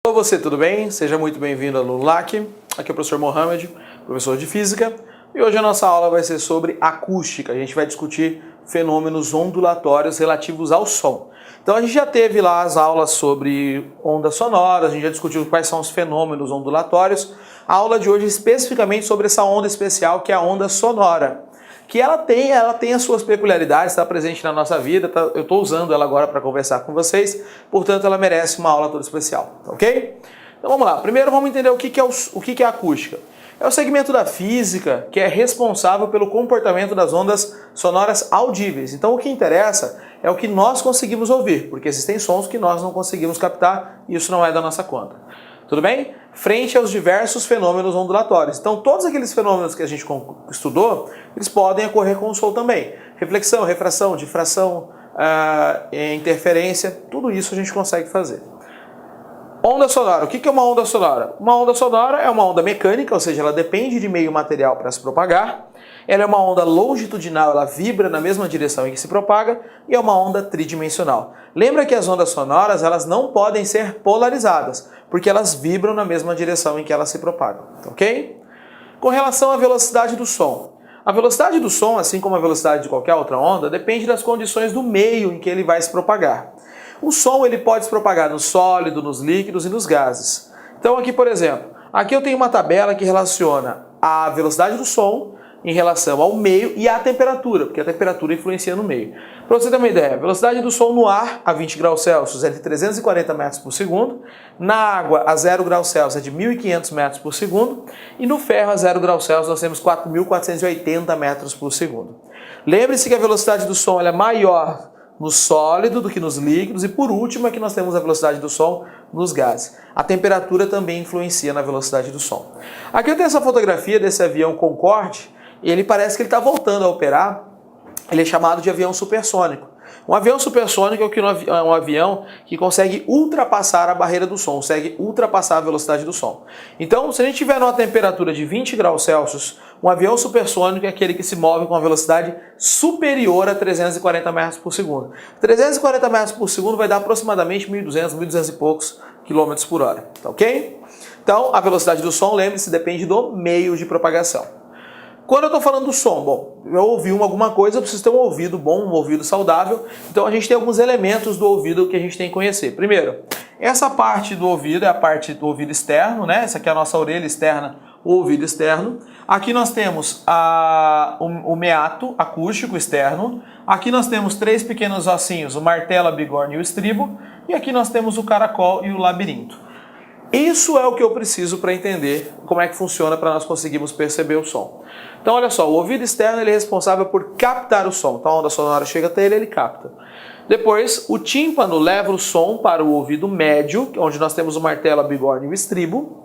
Olá você, tudo bem? Seja muito bem-vindo ao aluno LAC. Aqui é o professor Mohamed, professor de Física. E hoje a nossa aula vai ser sobre acústica. A gente vai discutir fenômenos ondulatórios relativos ao som. Então a gente já teve lá as aulas sobre ondas sonoras, a gente já discutiu quais são os fenômenos ondulatórios. A aula de hoje é especificamente sobre essa onda especial que é a onda sonora. Que ela tem as suas peculiaridades, está presente na nossa vida, eu estou usando ela agora para conversar com vocês, portanto ela merece uma aula toda especial, ok? Então vamos lá, primeiro vamos entender o que é acústica. É o segmento da física que é responsável pelo comportamento das ondas sonoras audíveis. Então o que interessa é o que nós conseguimos ouvir, porque existem sons que nós não conseguimos captar e isso não é da nossa conta. Tudo bem? Frente aos diversos fenômenos ondulatórios. Então, todos aqueles fenômenos que a gente estudou, eles podem ocorrer com o som também. Reflexão, refração, difração, interferência, tudo isso a gente consegue fazer. Onda sonora. O que é uma onda sonora? Uma onda sonora é uma onda mecânica, ou seja, ela depende de meio material para se propagar. Ela é uma onda longitudinal, ela vibra na mesma direção em que se propaga, e é uma onda tridimensional. Lembra que as ondas sonoras elas não podem ser polarizadas, porque elas vibram na mesma direção em que elas se propagam, ok? Com relação à velocidade do som. A velocidade do som, assim como a velocidade de qualquer outra onda, depende das condições do meio em que ele vai se propagar. O som ele pode se propagar no sólido, nos líquidos e nos gases. Então aqui, por exemplo, aqui eu tenho uma tabela que relaciona a velocidade do som em relação ao meio e à temperatura, porque a temperatura influencia no meio. Para você ter uma ideia, a velocidade do som no ar a 20 graus Celsius é de 340 metros por segundo, na água a 0 graus Celsius é de 1.500 metros por segundo e no ferro a 0 graus Celsius nós temos 4.480 metros por segundo. Lembre-se que a velocidade do som ela é maior no sólido do que nos líquidos e por último é que nós temos a velocidade do som nos gases. A temperatura também influencia na velocidade do som. Aqui eu tenho essa fotografia desse avião Concorde. E ele parece que ele está voltando a operar, ele é chamado de avião supersônico. Um avião supersônico é um avião que consegue ultrapassar a barreira do som, consegue ultrapassar a velocidade do som. Então, se a gente tiver numa temperatura de 20 graus Celsius, um avião supersônico é aquele que se move com uma velocidade superior a 340 metros por segundo. 340 metros por segundo vai dar aproximadamente 1.200, 1.200 e poucos quilômetros por hora, tá ok? Então, a velocidade do som, lembre-se, depende do meio de propagação. Quando eu estou falando do som, bom, eu ouvi alguma coisa, eu preciso ter um ouvido bom, um ouvido saudável, então a gente tem alguns elementos do ouvido que a gente tem que conhecer. Primeiro, essa parte do ouvido é a parte do ouvido externo, né? Essa aqui é a nossa orelha externa, o ouvido externo. Aqui nós temos o meato acústico externo. Aqui nós temos três pequenos ossinhos, o martelo, a bigorna e o estribo. E aqui nós temos o caracol e o labirinto. Isso é o que eu preciso para entender como é que funciona para nós conseguirmos perceber o som. Então olha só, o ouvido externo ele é responsável por captar o som. Então a onda sonora chega até ele capta. Depois o tímpano leva o som para o ouvido médio, onde nós temos o martelo, a bigorna e o estribo.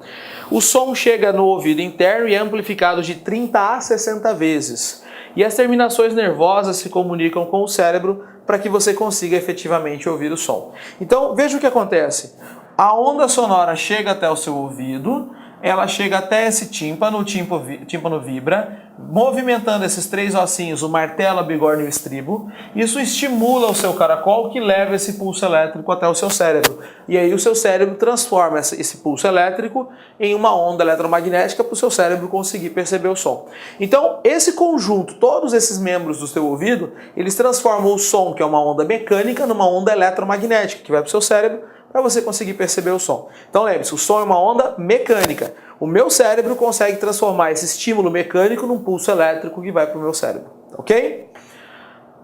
O som chega no ouvido interno e é amplificado de 30 a 60 vezes. E as terminações nervosas se comunicam com o cérebro para que você consiga efetivamente ouvir o som. Então veja o que acontece. A onda sonora chega até o seu ouvido, ela chega até esse tímpano, o tímpano vibra, movimentando esses três ossinhos, o martelo, a bigorna e o estribo. Isso estimula o seu caracol que leva esse pulso elétrico até o seu cérebro. E aí o seu cérebro transforma esse pulso elétrico em uma onda eletromagnética para o seu cérebro conseguir perceber o som. Então esse conjunto, todos esses membros do seu ouvido, eles transformam o som, que é uma onda mecânica, numa onda eletromagnética, que vai para o seu cérebro, para você conseguir perceber o som. Então lembre-se, o som é uma onda mecânica. O meu cérebro consegue transformar esse estímulo mecânico num pulso elétrico que vai para o meu cérebro, ok?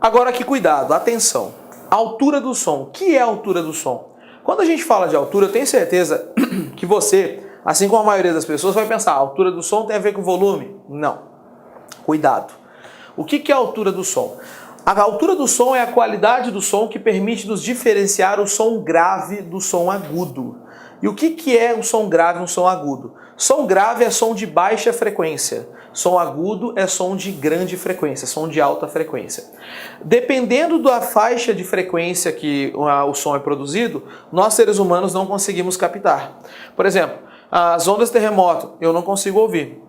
Agora aqui cuidado, atenção. A altura do som. O que é a altura do som? Quando a gente fala de altura, eu tenho certeza que você, assim como a maioria das pessoas, vai pensar, a altura do som tem a ver com volume? Não. Cuidado. O que é a altura do som? A altura do som é a qualidade do som que permite nos diferenciar o som grave do som agudo. E o que é um som grave e um som agudo? Som grave é som de baixa frequência. Som agudo é som de grande frequência, som de alta frequência. Dependendo da faixa de frequência que o som é produzido, nós seres humanos não conseguimos captar. Por exemplo, as ondas de terremoto eu não consigo ouvir.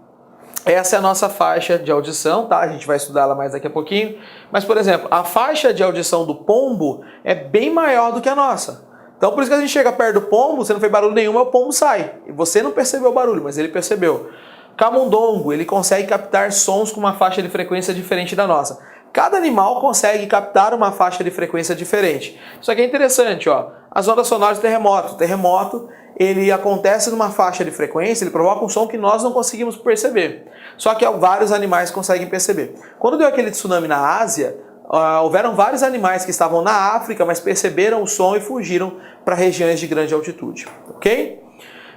Essa é a nossa faixa de audição, tá? A gente vai estudá-la mais daqui a pouquinho. Mas, por exemplo, a faixa de audição do pombo é bem maior do que a nossa. Então por isso que a gente chega perto do pombo, você não fez barulho nenhum, mas o pombo sai. E você não percebeu o barulho, mas ele percebeu. Camundongo, ele consegue captar sons com uma faixa de frequência diferente da nossa. Cada animal consegue captar uma faixa de frequência diferente. Isso aqui é interessante, ó. As ondas sonoras do terremoto. O terremoto, ele acontece numa faixa de frequência, ele provoca um som que nós não conseguimos perceber. Só que vários animais conseguem perceber. Quando deu aquele tsunami na Ásia, houveram vários animais que estavam na África, mas perceberam o som e fugiram para regiões de grande altitude. Ok?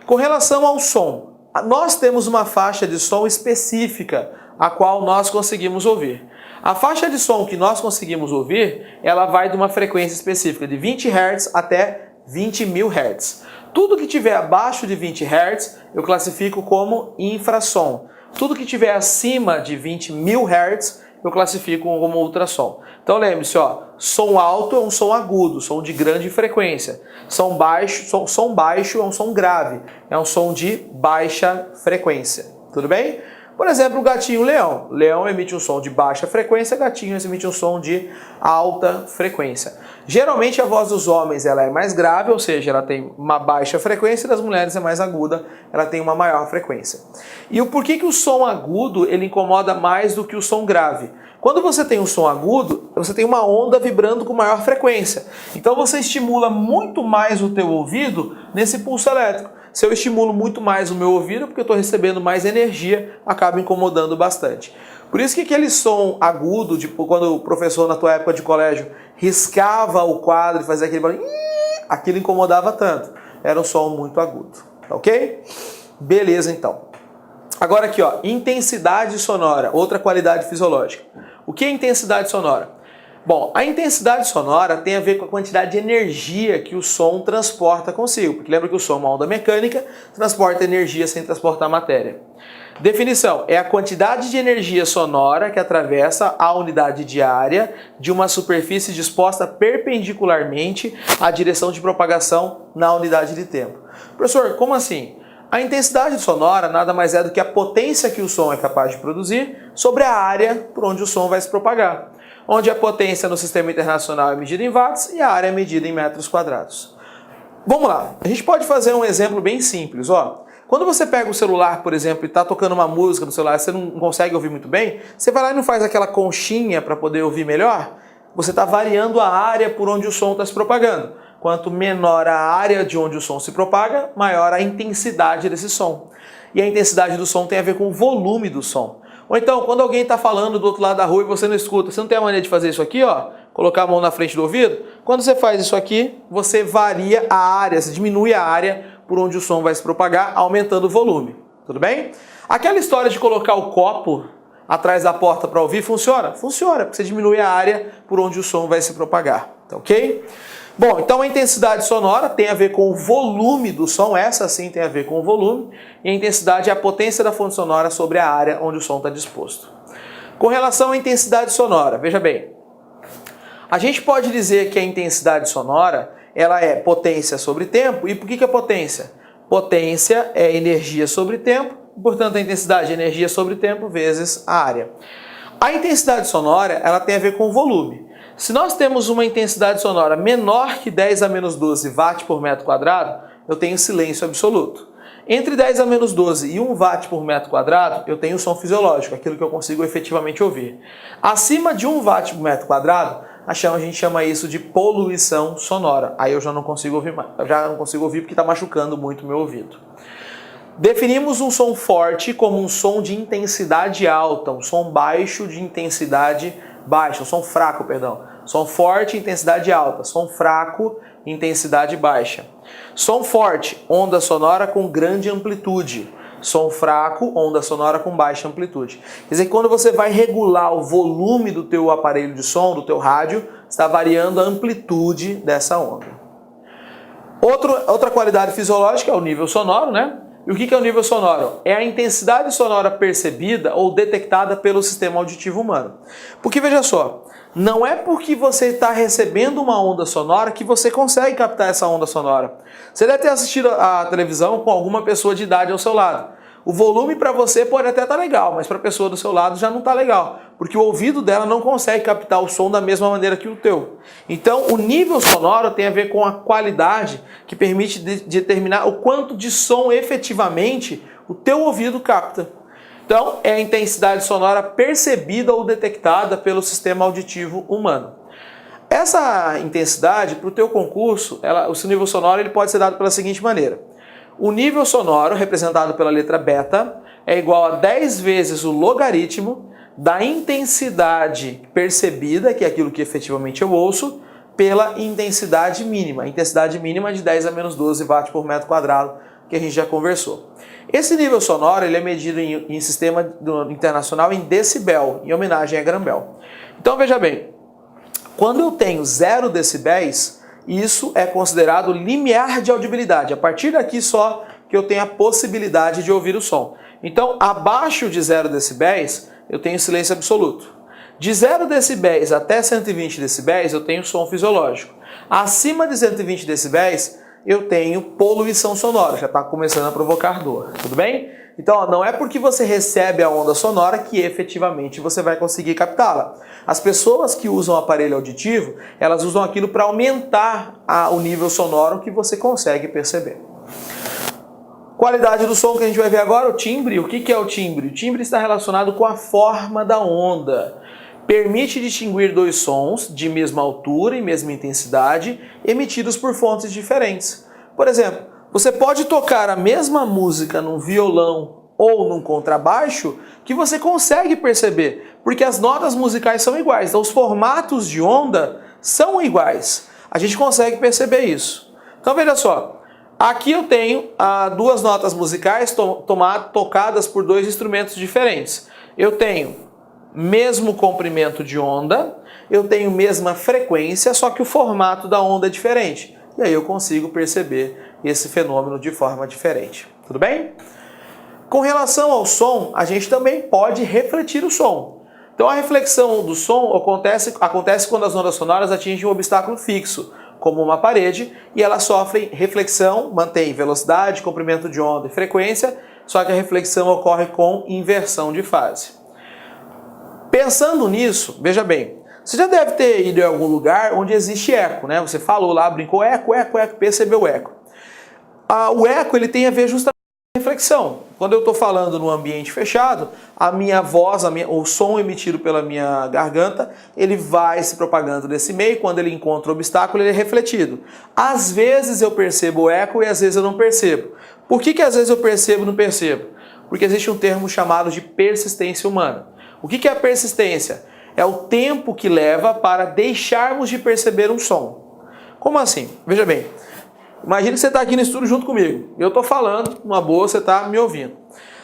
Com relação ao som, nós temos uma faixa de som específica, a qual nós conseguimos ouvir. A faixa de som que nós conseguimos ouvir, ela vai de uma frequência específica, de 20 Hz até 20.000 Hz. Tudo que tiver abaixo de 20 Hz, eu classifico como infrassom. Tudo que tiver acima de 20.000 Hz, eu classifico como ultrassom. Então lembre-se, ó, som alto é um som agudo, som de grande frequência. Som baixo é um som grave, é um som de baixa frequência. Tudo bem? Por exemplo, o gatinho-leão. Leão emite um som de baixa frequência, gatinho emite um som de alta frequência. Geralmente a voz dos homens ela é mais grave, ou seja, ela tem uma baixa frequência, e das mulheres é mais aguda, ela tem uma maior frequência. E o porquê que o som agudo ele incomoda mais do que o som grave? Quando você tem um som agudo, você tem uma onda vibrando com maior frequência. Então você estimula muito mais o teu ouvido nesse pulso elétrico. Se eu estimulo muito mais o meu ouvido, porque eu estou recebendo mais energia, acaba incomodando bastante. Por isso que aquele som agudo, tipo quando o professor na tua época de colégio riscava o quadro e fazia aquele barulho, aquilo incomodava tanto. Era um som muito agudo, ok? Beleza então. Agora aqui, ó, intensidade sonora, outra qualidade fisiológica. O que é intensidade sonora? Bom, a intensidade sonora tem a ver com a quantidade de energia que o som transporta consigo. Porque lembra que o som é uma onda mecânica, transporta energia sem transportar matéria. Definição, é a quantidade de energia sonora que atravessa a unidade de área de uma superfície disposta perpendicularmente à direção de propagação na unidade de tempo. Professor, como assim? A intensidade sonora nada mais é do que a potência que o som é capaz de produzir sobre a área por onde o som vai se propagar. Onde a potência no sistema internacional é medida em watts e a área é medida em metros quadrados. Vamos lá, a gente pode fazer um exemplo bem simples. Ó. Quando você pega o celular, por exemplo, e está tocando uma música no celular e você não consegue ouvir muito bem, você vai lá e não faz aquela conchinha para poder ouvir melhor? Você está variando a área por onde o som está se propagando. Quanto menor a área de onde o som se propaga, maior a intensidade desse som. E a intensidade do som tem a ver com o volume do som. Ou então, quando alguém está falando do outro lado da rua e você não escuta, você não tem a maneira de fazer isso aqui, ó? Colocar a mão na frente do ouvido? Quando você faz isso aqui, você varia a área, você diminui a área por onde o som vai se propagar, aumentando o volume. Tudo bem? Aquela história de colocar o copo atrás da porta para ouvir, funciona? Funciona, porque você diminui a área por onde o som vai se propagar. Tá ok? Bom, então a intensidade sonora tem a ver com o volume do som, essa sim tem a ver com o volume, e a intensidade é a potência da fonte sonora sobre a área onde o som está disposto. Com relação à intensidade sonora, veja bem, a gente pode dizer que a intensidade sonora ela é potência sobre tempo, e por que é potência? Potência é energia sobre tempo, portanto a intensidade é energia sobre tempo vezes a área. A intensidade sonora ela tem a ver com o volume. Se nós temos uma intensidade sonora menor que 10 a menos 12 watts por metro quadrado, eu tenho silêncio absoluto. Entre 10 a menos 12 e 1 watt por metro quadrado, eu tenho som fisiológico, aquilo que eu consigo efetivamente ouvir. Acima de 1 watt por metro quadrado, a gente chama isso de poluição sonora. Aí eu já não consigo ouvir mais, porque está machucando muito o meu ouvido. Definimos um som forte como um som de intensidade alta, um som baixo de intensidade baixa, um som fraco, perdão. Som forte, intensidade alta. Som fraco, intensidade baixa. Som forte, onda sonora com grande amplitude. Som fraco, onda sonora com baixa amplitude. Quer dizer que quando você vai regular o volume do teu aparelho de som, do teu rádio, está variando a amplitude dessa onda. Outra qualidade fisiológica é o nível sonoro, né? E o que é o nível sonoro? É a intensidade sonora percebida ou detectada pelo sistema auditivo humano. Porque veja só, não é porque você está recebendo uma onda sonora que você consegue captar essa onda sonora. Você deve ter assistido a televisão com alguma pessoa de idade ao seu lado. O volume para você pode até estar legal, mas para a pessoa do seu lado já não está legal, porque o ouvido dela não consegue captar o som da mesma maneira que o teu. Então, o nível sonoro tem a ver com a qualidade que permite determinar o quanto de som efetivamente o teu ouvido capta. Então, é a intensidade sonora percebida ou detectada pelo sistema auditivo humano. Essa intensidade, para o teu concurso, o seu nível sonoro ele pode ser dado pela seguinte maneira. O nível sonoro, representado pela letra beta, é igual a 10 vezes o logaritmo da intensidade percebida, que é aquilo que efetivamente eu ouço, pela intensidade mínima. A intensidade mínima é de 10 a menos 12 watts por metro quadrado, que a gente já conversou. Esse nível sonoro ele é medido em sistema internacional em decibel, em homenagem a Graham Bell. Então veja bem, quando eu tenho 0 decibéis, isso é considerado limiar de audibilidade. A partir daqui só que eu tenho a possibilidade de ouvir o som. Então, abaixo de 0 decibéis, eu tenho silêncio absoluto. De 0 decibéis até 120 decibéis, eu tenho som fisiológico. Acima de 120 decibéis, eu tenho poluição sonora, já está começando a provocar dor. Tudo bem? Então, não é porque você recebe a onda sonora que efetivamente você vai conseguir captá-la. As pessoas que usam o aparelho auditivo, elas usam aquilo para aumentar o nível sonoro que você consegue perceber. Qualidade do som que a gente vai ver agora, o timbre. O que é o timbre? O timbre está relacionado com a forma da onda. Permite distinguir dois sons de mesma altura e mesma intensidade emitidos por fontes diferentes. Por exemplo, você pode tocar a mesma música num violão ou num contrabaixo que você consegue perceber, porque as notas musicais são iguais, então os formatos de onda são iguais. A gente consegue perceber isso. Então veja só, aqui eu tenho duas notas musicais tocadas por dois instrumentos diferentes. Eu tenho mesmo comprimento de onda, eu tenho mesma frequência, só que o formato da onda é diferente. E aí eu consigo perceber esse fenômeno de forma diferente. Tudo bem? Com relação ao som, a gente também pode refletir o som. Então a reflexão do som acontece quando as ondas sonoras atingem um obstáculo fixo, como uma parede, e elas sofrem reflexão, mantém velocidade, comprimento de onda e frequência, só que a reflexão ocorre com inversão de fase. Pensando nisso, veja bem, você já deve ter ido em algum lugar onde existe eco, né? Você falou lá, brincou, eco, eco, eco, percebeu o eco. O eco ele tem a ver justamente com a reflexão. Quando eu estou falando num ambiente fechado, a minha voz, o som emitido pela minha garganta, ele vai se propagando nesse meio, quando ele encontra o obstáculo, ele é refletido. Às vezes eu percebo o eco e às vezes eu não percebo. Por que às vezes eu percebo e não percebo? Porque existe um termo chamado de persistência humana. O que é a persistência? É o tempo que leva para deixarmos de perceber um som. Como assim? Veja bem, imagine que você está aqui no estúdio junto comigo. Eu estou falando, uma boa, você está me ouvindo.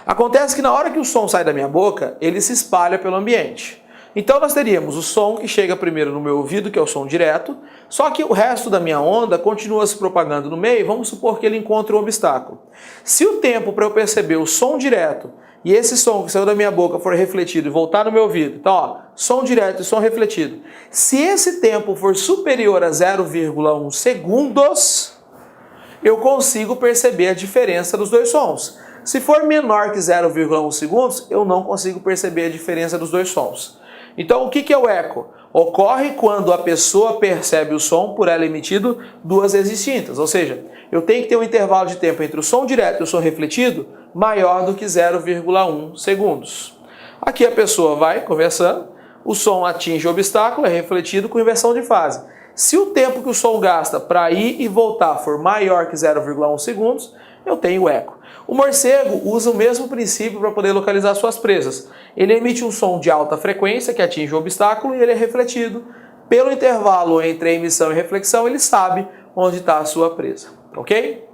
Acontece que na hora que o som sai da minha boca, ele se espalha pelo ambiente. Então nós teríamos o som que chega primeiro no meu ouvido, que é o som direto, só que o resto da minha onda continua se propagando no meio, vamos supor que ele encontre um obstáculo. Se o tempo para eu perceber o som direto e esse som que saiu da minha boca for refletido e voltar no meu ouvido, então ó, som direto e som refletido, se esse tempo for superior a 0,1 segundos, eu consigo perceber a diferença dos dois sons. Se for menor que 0,1 segundos, eu não consigo perceber a diferença dos dois sons. Então, o que é o eco? Ocorre quando a pessoa percebe o som por ela emitido duas vezes distintas. Ou seja, eu tenho que ter um intervalo de tempo entre o som direto e o som refletido maior do que 0,1 segundos. Aqui a pessoa vai conversando, o som atinge o obstáculo, é refletido com inversão de fase. Se o tempo que o som gasta para ir e voltar for maior que 0,1 segundos, eu tenho eco. O morcego usa o mesmo princípio para poder localizar suas presas. Ele emite um som de alta frequência que atinge o obstáculo e ele é refletido. Pelo intervalo entre a emissão e reflexão, ele sabe onde está a sua presa. Ok?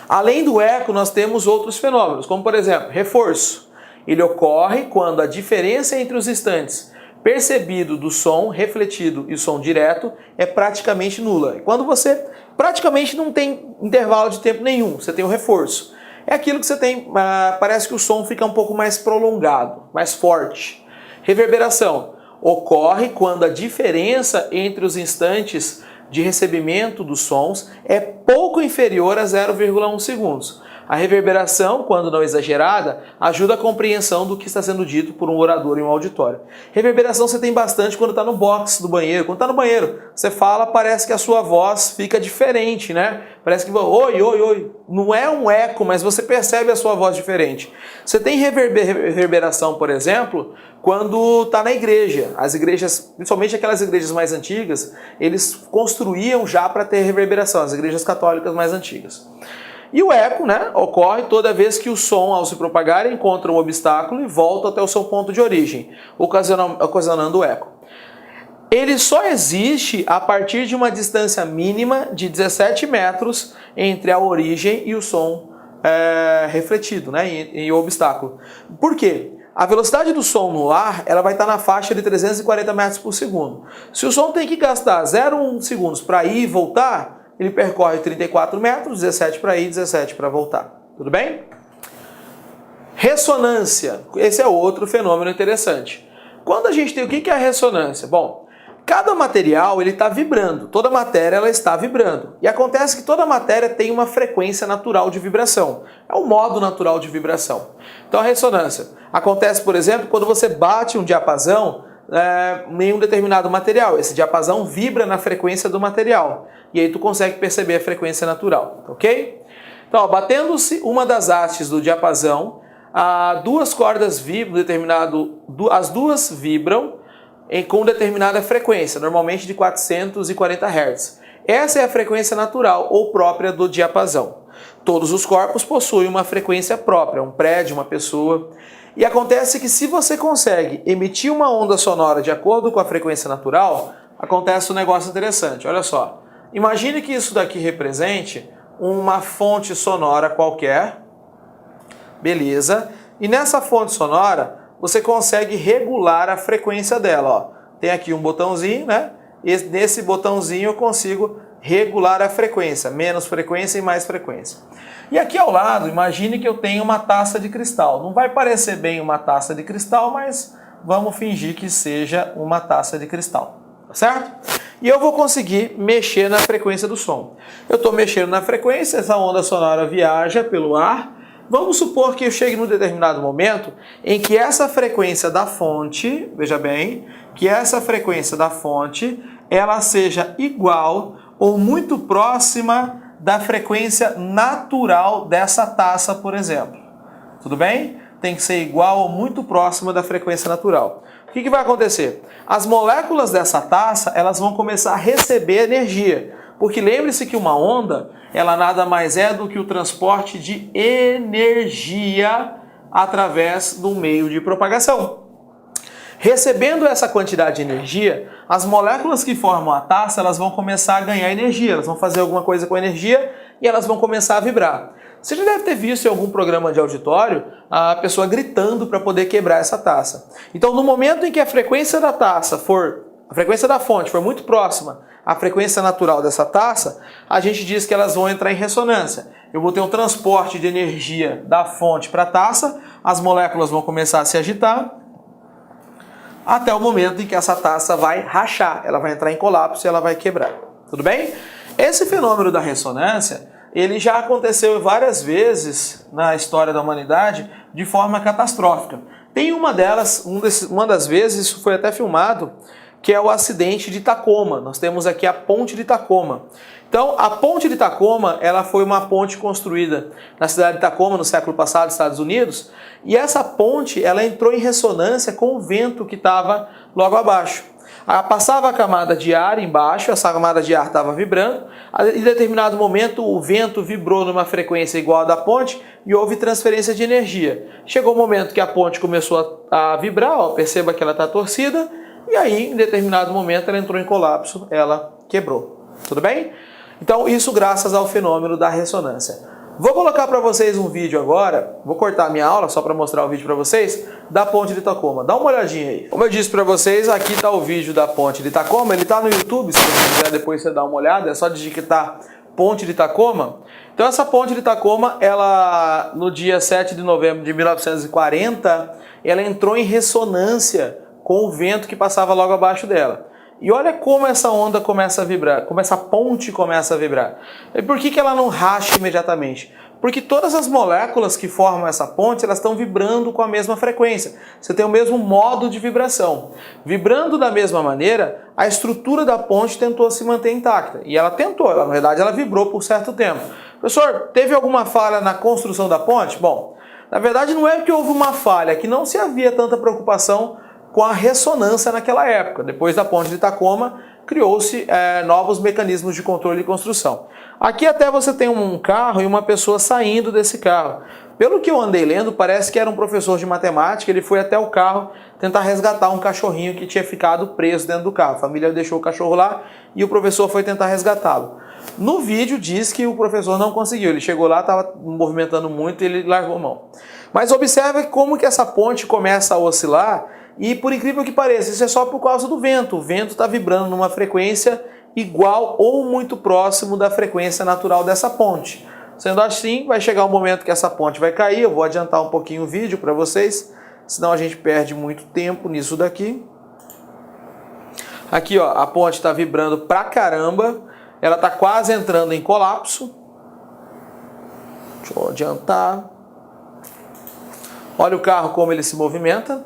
Além do eco, nós temos outros fenômenos, como por exemplo, reforço. Ele ocorre quando a diferença entre os instantes percebido do som refletido e o som direto é praticamente nula. E quando você praticamente não tem intervalo de tempo nenhum, você tem o reforço. É aquilo que você tem, parece que o som fica um pouco mais prolongado, mais forte. Reverberação ocorre quando a diferença entre os instantes de recebimento dos sons é pouco inferior a 0,1 segundos. A reverberação, quando não exagerada, ajuda a compreensão do que está sendo dito por um orador em um auditório. Reverberação você tem bastante quando está no box do banheiro. Quando está no banheiro, você fala, parece que a sua voz fica diferente, né? Parece que, oi, oi, oi. Não é um eco, mas você percebe a sua voz diferente. Você tem reverberação, por exemplo, quando está na igreja. As igrejas, principalmente aquelas igrejas mais antigas, eles construíam já para ter reverberação, as igrejas católicas mais antigas. E o eco, né, ocorre toda vez que o som, ao se propagar, encontra um obstáculo e volta até o seu ponto de origem, ocasionando o eco. Ele só existe a partir de uma distância mínima de 17 metros entre a origem e o som refletido, né, e o obstáculo. Por quê? A velocidade do som no ar, ela vai estar na faixa de 340 metros por segundo. Se o som tem que gastar 0,1 segundos para ir e voltar, ele percorre 34 metros, 17 para ir, 17 para voltar. Tudo bem? Ressonância. Esse é outro fenômeno interessante. Quando a gente tem o que é a ressonância? Bom, cada material ele está vibrando, toda matéria ela está vibrando. E acontece que toda matéria tem uma frequência natural de vibração. É um modo natural de vibração. Então a ressonância acontece, por exemplo, quando você bate um diapasão em um determinado material. Esse diapasão vibra na frequência do material. E aí tu consegue perceber a frequência natural, ok? Então, batendo-se uma das hastes do diapasão, duas cordas vibram, as duas vibram com determinada frequência, normalmente de 440 Hz. Essa é a frequência natural ou própria do diapasão. Todos os corpos possuem uma frequência própria, um prédio, uma pessoa. E acontece que se você consegue emitir uma onda sonora de acordo com a frequência natural, acontece um negócio interessante. Olha só, imagine que isso daqui represente uma fonte sonora qualquer, beleza? E nessa fonte sonora, você consegue regular a frequência dela, ó. Tem aqui um botãozinho, né? E nesse botãozinho eu consigo regular a frequência, menos frequência e mais frequência. E aqui ao lado, imagine que eu tenho uma taça de cristal. Não vai parecer bem uma taça de cristal, mas vamos fingir que seja uma taça de cristal, tá certo? E eu vou conseguir mexer na frequência do som. Eu estou mexendo na frequência, essa onda sonora viaja pelo ar. Vamos supor que eu chegue num determinado momento em que essa frequência da fonte, veja bem, que essa frequência da fonte, ela seja igual ou muito próxima da frequência natural dessa taça, por exemplo. Tudo bem? Tem que ser igual ou muito próxima da frequência natural. O que vai acontecer? As moléculas dessa taça, elas vão começar a receber energia. Porque lembre-se que uma onda, ela nada mais é do que o transporte de energia através do meio de propagação. Recebendo essa quantidade de energia, as moléculas que formam a taça, elas vão começar a ganhar energia, elas vão fazer alguma coisa com a energia e elas vão começar a vibrar. Você já deve ter visto em algum programa de auditório a pessoa gritando para poder quebrar essa taça. Então, no momento em que a frequência da taça a frequência da fonte for muito próxima à frequência natural dessa taça, a gente diz que elas vão entrar em ressonância. Eu vou ter um transporte de energia da fonte para a taça, as moléculas vão começar a se agitar, até o momento em que essa taça vai rachar, ela vai entrar em colapso e ela vai quebrar. Tudo bem? Esse fenômeno da ressonância, ele já aconteceu várias vezes na história da humanidade de forma catastrófica. Tem uma das vezes, isso foi até filmado, que é o acidente de Tacoma. Nós temos aqui a ponte de Tacoma. Então, a ponte de Tacoma, ela foi uma ponte construída na cidade de Tacoma, no século passado, nos Estados Unidos, e essa ponte, ela entrou em ressonância com o vento que estava logo abaixo. Passava a camada de ar embaixo, essa camada de ar estava vibrando, em determinado momento o vento vibrou numa frequência igual à da ponte e houve transferência de energia. Chegou o momento que a ponte começou a vibrar, ó, perceba que ela está torcida, e aí, em determinado momento, ela entrou em colapso, ela quebrou. Tudo bem? Então, isso graças ao fenômeno da ressonância. Vou colocar para vocês um vídeo agora, vou cortar a minha aula só para mostrar o vídeo para vocês, da ponte de Tacoma. Dá uma olhadinha aí. Como eu disse para vocês, aqui está o vídeo da ponte de Tacoma, ele está no YouTube, se você quiser depois você dá uma olhada, é só digitar ponte de Tacoma. Então essa ponte de Tacoma, ela no dia 7 de novembro de 1940, ela entrou em ressonância com o vento que passava logo abaixo dela. E olha como essa onda começa a vibrar, como essa ponte começa a vibrar. E por que ela não racha imediatamente? Porque todas as moléculas que formam essa ponte, elas estão vibrando com a mesma frequência. Você tem o mesmo modo de vibração. Vibrando da mesma maneira, a estrutura da ponte tentou se manter intacta. E ela tentou, na verdade ela vibrou por certo tempo. Professor, teve alguma falha na construção da ponte? Bom, na verdade não é que houve uma falha, é que não se havia tanta preocupação com a ressonância naquela época. Depois da ponte de Tacoma, criou-se novos mecanismos de controle e construção. Aqui até você tem um carro e uma pessoa saindo desse carro. Pelo que eu andei lendo, parece que era um professor de matemática, ele foi até o carro tentar resgatar um cachorrinho que tinha ficado preso dentro do carro. A família deixou o cachorro lá e o professor foi tentar resgatá-lo. No vídeo diz que o professor não conseguiu, ele chegou lá, estava movimentando muito e ele largou a mão. Mas observe como que essa ponte começa a oscilar e, por incrível que pareça, isso é só por causa do vento. O vento está vibrando numa frequência igual ou muito próximo da frequência natural dessa ponte. Sendo assim, vai chegar um momento que essa ponte vai cair. Eu vou adiantar um pouquinho o vídeo para vocês, senão a gente perde muito tempo nisso daqui. Aqui, ó, a ponte está vibrando pra caramba, ela está quase entrando em colapso. Deixa eu adiantar. Olha o carro como ele se movimenta.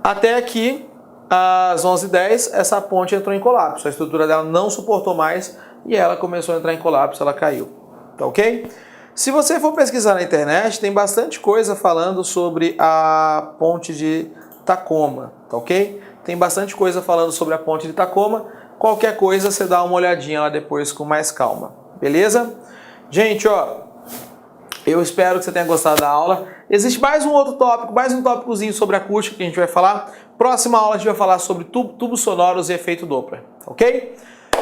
Até aqui, às 11h10, essa ponte entrou em colapso. A estrutura dela não suportou mais e ela começou a entrar em colapso, ela caiu. Tá ok? Se você for pesquisar na internet, tem bastante coisa falando sobre a ponte de Tacoma, tá ok? Tem bastante coisa falando sobre a ponte de Tacoma. Qualquer coisa, você dá uma olhadinha lá depois com mais calma. Beleza? Gente, ó, eu espero que você tenha gostado da aula. Existe mais um outro tópico, mais um tópicozinho sobre acústica que a gente vai falar. Próxima aula a gente vai falar sobre tubos sonoros e efeito Doppler, ok?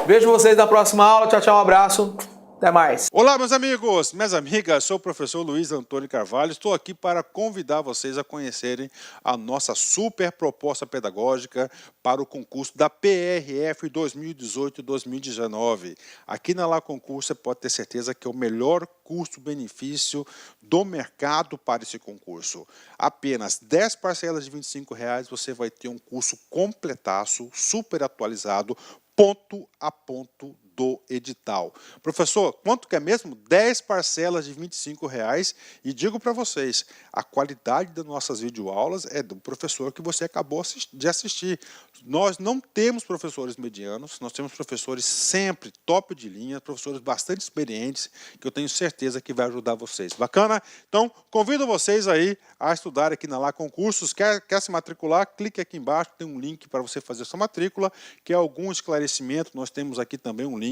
Vejo vocês na próxima aula. Tchau, tchau, um abraço. Até mais. Olá, meus amigos, minhas amigas, sou o professor Luiz Antônio Carvalho. Estou aqui para convidar vocês a conhecerem a nossa super proposta pedagógica para o concurso da PRF 2018-2019. Aqui na La Concurso você pode ter certeza que é o melhor custo-benefício do mercado para esse concurso. Apenas 10 parcelas de R$25 você vai ter um curso completaço, super atualizado, ponto a ponto do edital. Professor, quanto que é mesmo? 10 parcelas de R$25 e digo para vocês, a qualidade das nossas videoaulas é do professor que você acabou de assistir. Nós não temos professores medianos, nós temos professores sempre top de linha, professores bastante experientes, que eu tenho certeza que vai ajudar vocês. Bacana? Então, convido vocês aí a estudar aqui na La Concursos. Quer se matricular? Clique aqui embaixo, tem um link para você fazer sua matrícula, que é algum esclarecimento. Nós temos aqui também um link,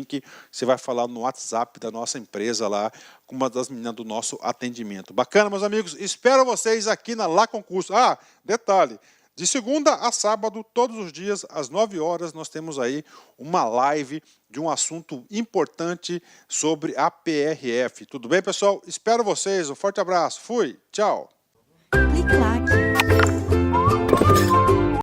você vai falar no WhatsApp da nossa empresa lá, com uma das meninas do nosso atendimento. Bacana, meus amigos? Espero vocês aqui na La Concurso. Ah, detalhe, de segunda a sábado, todos os dias, às 9 horas, nós temos aí uma live de um assunto importante sobre a PRF. Tudo bem, pessoal? Espero vocês. Um forte abraço. Fui. Tchau. Clique lá